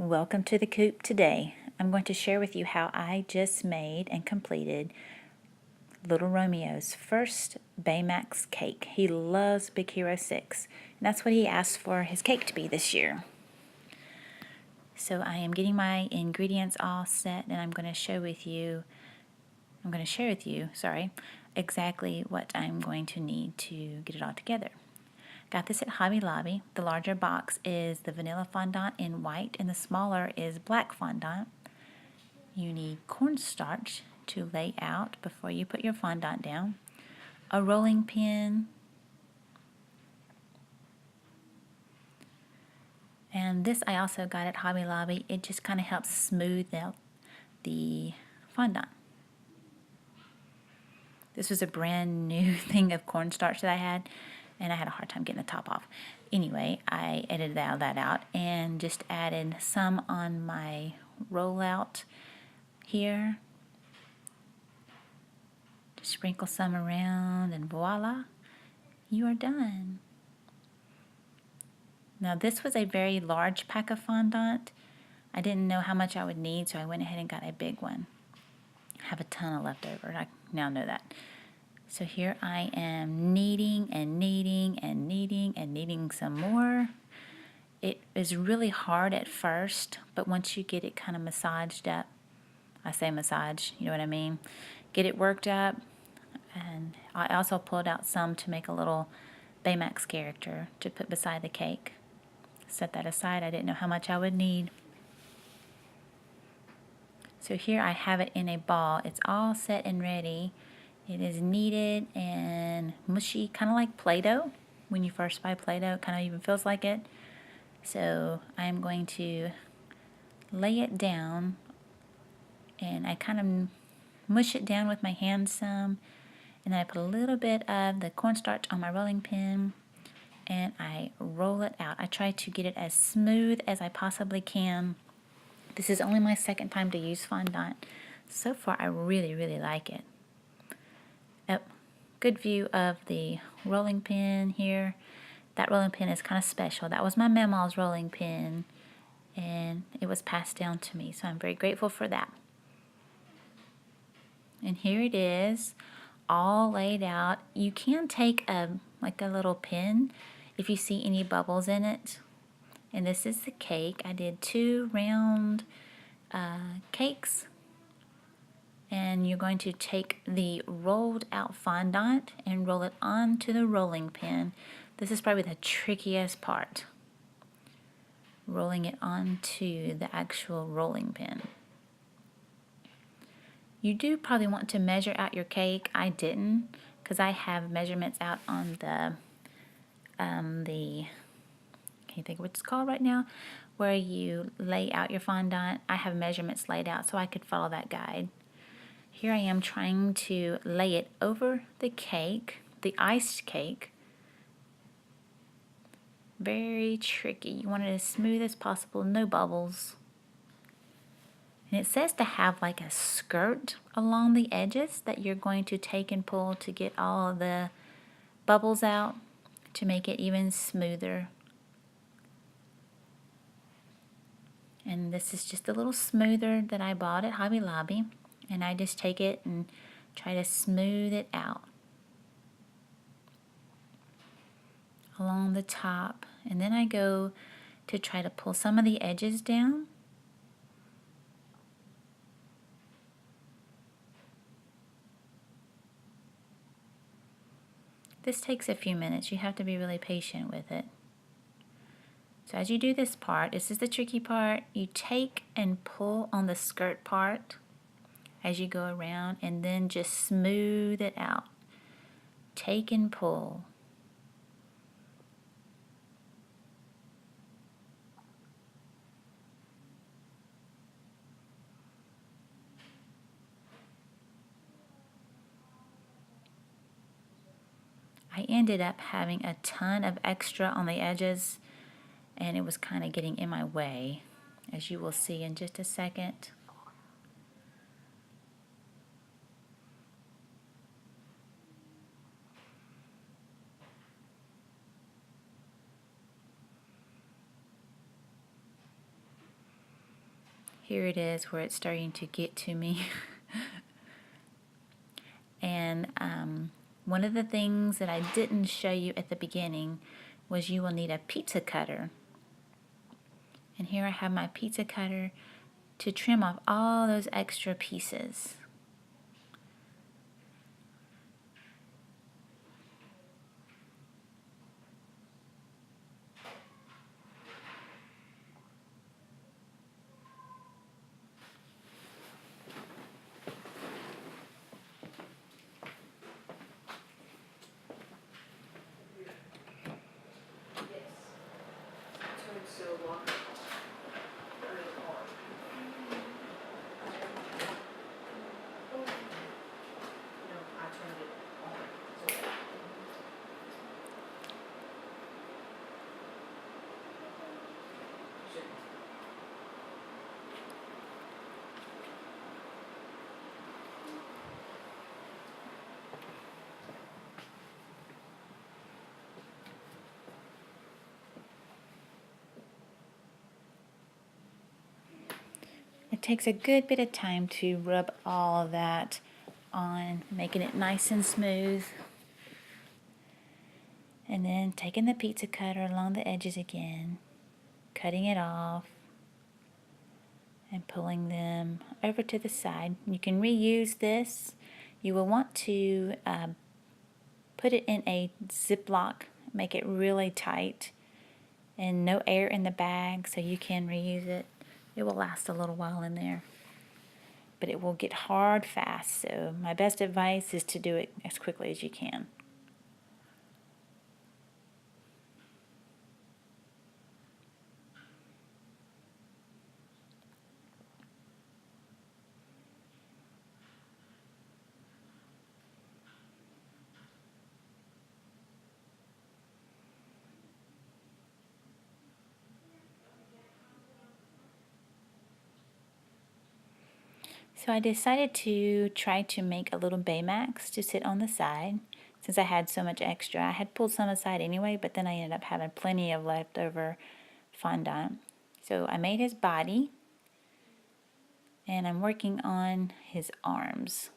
Welcome to the coop today. I'm going to share with you how I just made and completed Little Romeo's first Baymax cake. He loves Big Hero 6, and that's what he asked for his cake to be this year. So I am getting my ingredients all set, and I'm going to share with you, exactly what I'm going to need to get it all together. Got this at Hobby Lobby. The larger box is the vanilla fondant in white, and the smaller is black fondant. You need cornstarch to lay out before you put your fondant down, a rolling pin, and this I also got at Hobby Lobby. It just kind of helps smooth out the fondant. This was a brand new thing of cornstarch that I had, and I had a hard time getting the top off. Anyway, I edited all that out and just added some on my rollout here. Just sprinkle some around and voila, you are done. Now this was a very large pack of fondant. I didn't know how much I would need, so I went ahead and got a big one. I have a ton of leftover. I now know that. So here I am kneading and kneading and kneading and kneading some more. It is really hard at first, but once you get it kind of massaged up, I say massage, you know what I mean? Get it worked up. And I also pulled out some to make a little Baymax character to put beside the cake. Set that aside. I didn't know how much I would need. So here I have it in a ball. It's all set and ready. It is kneaded and mushy, kind of like Play-Doh. When you first buy Play-Doh, it kind of even feels like it. So I'm going to lay it down, and I kind of mush it down with my hand some, and then I put a little bit of the cornstarch on my rolling pin, and I roll it out. I try to get it as smooth as I possibly can. This is only my second time to use fondant. So far, I really, really like it. Good view of the rolling pin here. That rolling pin is kind of special. That was my mama's rolling pin, and it was passed down to me, so I'm very grateful for that. And here it is, all laid out. You can take a little pin if you see any bubbles in it. And this is the cake. I did 2 round cakes. And you're going to take the rolled out fondant and roll it onto the rolling pin. This is probably the trickiest part, rolling it onto the actual rolling pin. You do probably want to measure out your cake. I didn't, because I have measurements out on the can't think of what it's called right now, where you lay out your fondant. I have measurements laid out so I could follow that guide. Here I am trying to lay it over the cake, the iced cake. Very tricky. You want it as smooth as possible, no bubbles. And it says to have like a skirt along the edges that you're going to take and pull to get all of the bubbles out to make it even smoother. And this is just a little smoother that I bought at Hobby Lobby. And I just take it and try to smooth it out along the top. And then I go to try to pull some of the edges down. This takes a few minutes. You have to be really patient with it. So as you do this part, this is the tricky part. You take and pull on the skirt part as you go around, and then just smooth it out. Take and pull. I ended up having a ton of extra on the edges, and it was kind of getting in my way, as you will see in just a second. here it is where it's starting to get to me. And one of the things that I didn't show you at the beginning was you will need a pizza cutter. And here I have my pizza cutter to trim off all those extra pieces. It takes a good bit of time to rub all of that on, making it nice and smooth. And then taking the pizza cutter along the edges again, cutting it off, and pulling them over to the side. You can reuse this. You will want to put it in a Ziploc, make it really tight, and no air in the bag so you can reuse it. It will last a little while in there, but it will get hard fast, so my best advice is to do it as quickly as you can. So I decided to try to make a little Baymax to sit on the side. Since I had so much extra, I had pulled some aside anyway, but then I ended up having plenty of leftover fondant. So I made his body, and I'm working on his arms.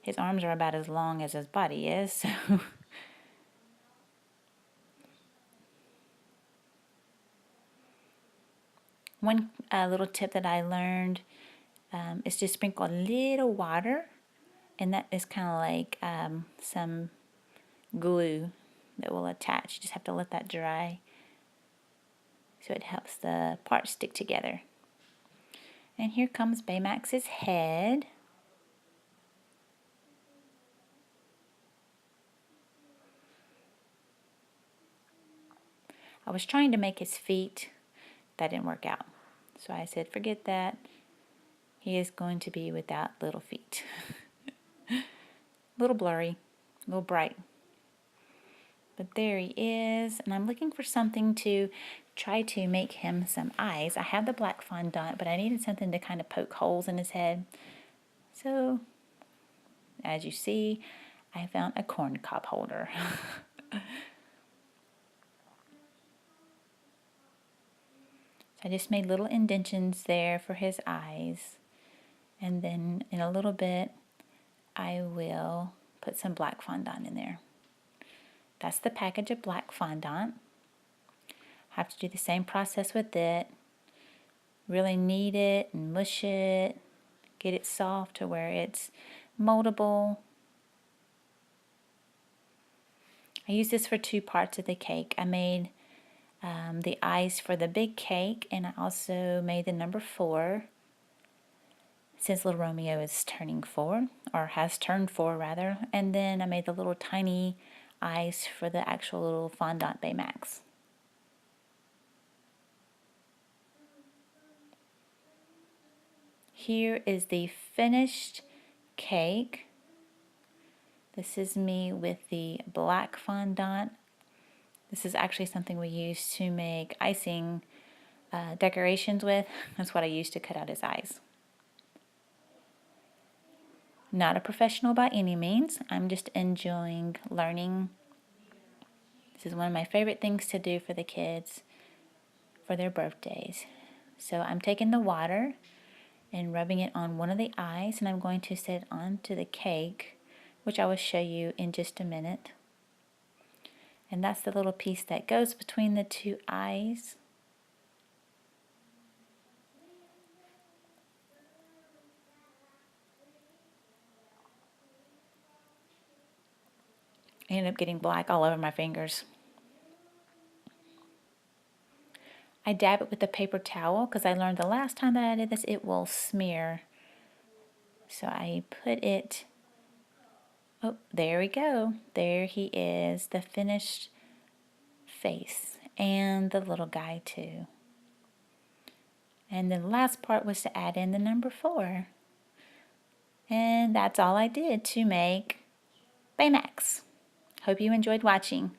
His arms are about as long as his body is, so one little tip that I learned is to sprinkle a little water, and that is kind of like some glue that will attach. You just have to let that dry so it helps the parts stick together. And here comes Baymax's head. I was trying to make his feet. That didn't work out. So I said, forget that. He is going to be without little feet. A little blurry, a little bright. But there he is, and I'm looking for something to try to make him some eyes. I have the black fondant, but I needed something to kind of poke holes in his head. So, as you see, I found a corn cob holder. I just made little indentions there for his eyes, and then in a little bit I will put some black fondant in there. That's the package of black fondant. Have to do the same process with it. Really knead it and mush it, get it soft to where it's moldable. I use this for two parts of the cake. I made the eyes for the big cake, and I also made the number 4 since Little Romeo is turning 4, or has turned 4 rather, and then I made the little tiny eyes for the actual little fondant Baymax. Here is the finished cake. This is me with the black fondant. This is actually something we use to make icing decorations with. That's what I used to cut out his eyes. Not a professional by any means. I'm just enjoying learning. This is one of my favorite things to do for the kids for their birthdays. So I'm taking the water and rubbing it on one of the eyes, and I'm going to set it onto the cake, which I will show you in just a minute. And that's the little piece that goes between the two eyes. I ended up getting black all over my fingers. I dab it with a paper towel because I learned the last time that I did this it will smear. So I put it, oh, there we go. There he is, the finished face, and the little guy too. And the last part was to add in the number 4. And that's all I did to make Baymax. Hope you enjoyed watching.